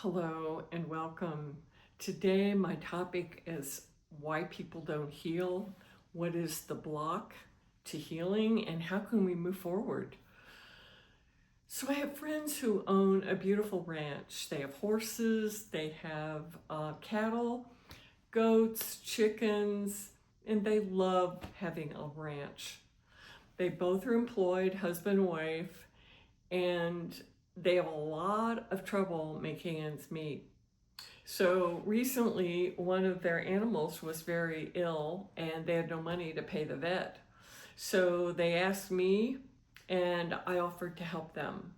Hello and welcome. Today my topic is why people don't heal, what is the block to healing, and how can we move forward. So I have friends who own a beautiful ranch. They have horses, they have cattle, goats, chickens, and they love having a ranch. They both are employed, husband and wife, and they have a lot of trouble making ends meet. So recently, one of their animals was very ill and they had no money to pay the vet. So they asked me, and I offered to help them.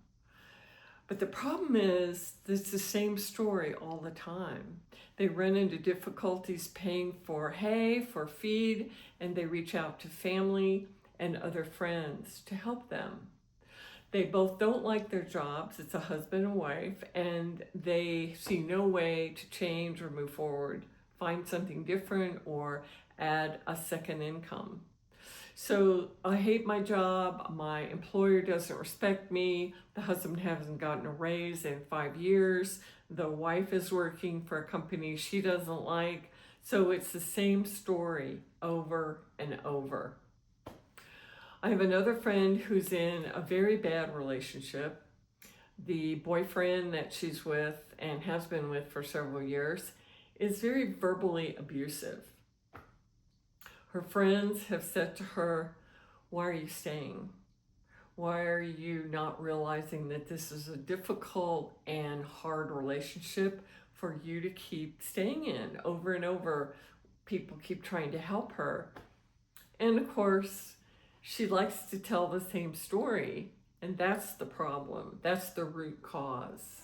But the problem is, it's the same story all the time. They run into difficulties paying for hay, for feed, and they reach out to family and other friends to help them. They both don't like their jobs. It's a husband and wife, and they see no way to change or move forward, find something different, or add a second income. So I hate my job. My employer doesn't respect me. The husband hasn't gotten a raise in 5 years. The wife is working for a company she doesn't like. So it's the same story over and over. I have another friend who's in a very bad relationship. The boyfriend that she's with and has been with for several years is very verbally abusive. Her friends have said to her, "Why are you staying? Why are you not realizing that this is a difficult and hard relationship for you to keep staying in?" Over and over, people keep trying to help her. And of course, she likes to tell the same story, and that's the problem. That's the root cause.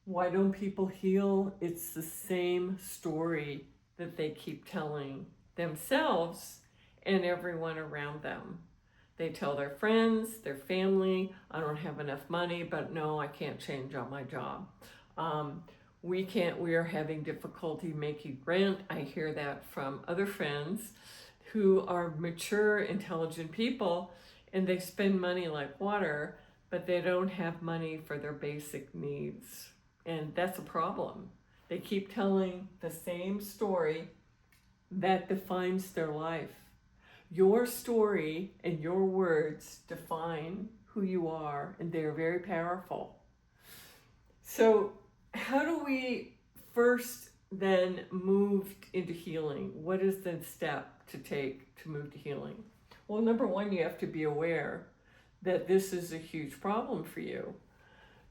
Why don't people heal? It's the same story that they keep telling themselves and everyone around them. They tell their friends, their family, "I don't have enough money, but no, I can't change on my job. We are having difficulty making rent." I hear that from other friends who are mature, intelligent people, and they spend money like water, but they don't have money for their basic needs. And that's a problem. They keep telling the same story that defines their life. Your story and your words define who you are, and they're very powerful. So, how do we first then move into healing? What is the step to take to move to healing? Well, number one, you have to be aware that this is a huge problem for you.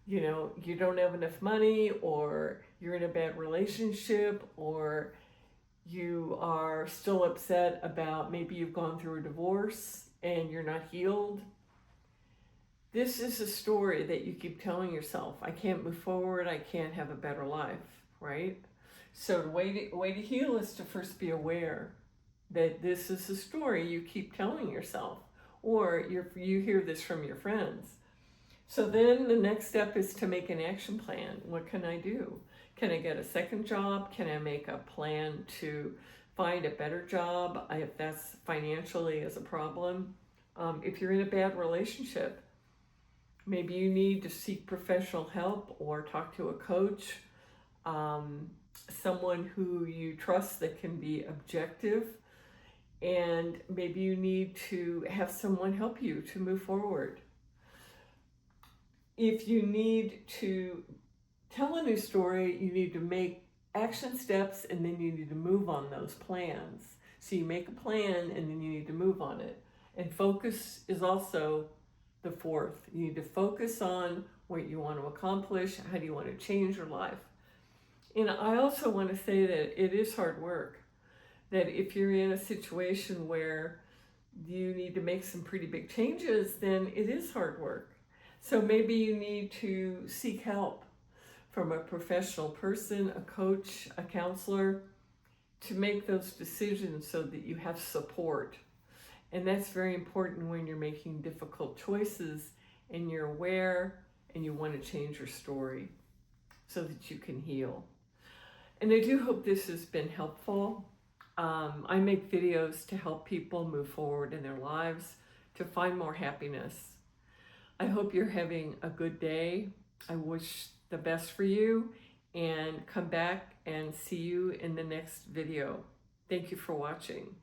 You know, you don't have enough money, or you're in a bad relationship, or you are still upset about maybe you've gone through a divorce and you're not healed. This is a story that you keep telling yourself. "I can't move forward. I can't have a better life," right? So the way to heal is to first be aware that this is a story you keep telling yourself, or you hear this from your friends. So then the next step is to make an action plan. What can I do? Can I get a second job? Can I make a plan to find a better job if that's financially is a problem? If you're in a bad relationship, maybe you need to seek professional help or talk to a coach, someone who you trust that can be objective, and maybe you need to have someone help you to move forward. If you need to tell a new story, you need to make action steps, and then you need to move on those plans. So you make a plan and then you need to move on it. And focus is also the fourth. You need to focus on what you want to accomplish. How do you want to change your life? And I also want to say that it is hard work. That if you're in a situation where you need to make some pretty big changes, then it is hard work. So maybe you need to seek help from a professional person, a coach, a counselor, to make those decisions so that you have support. And that's very important when you're making difficult choices and you're aware and you want to change your story so that you can heal. And I do hope this has been helpful. I make videos to help people move forward in their lives, to find more happiness. I hope you're having a good day. I wish the best for you, and come back and see you in the next video. Thank you for watching.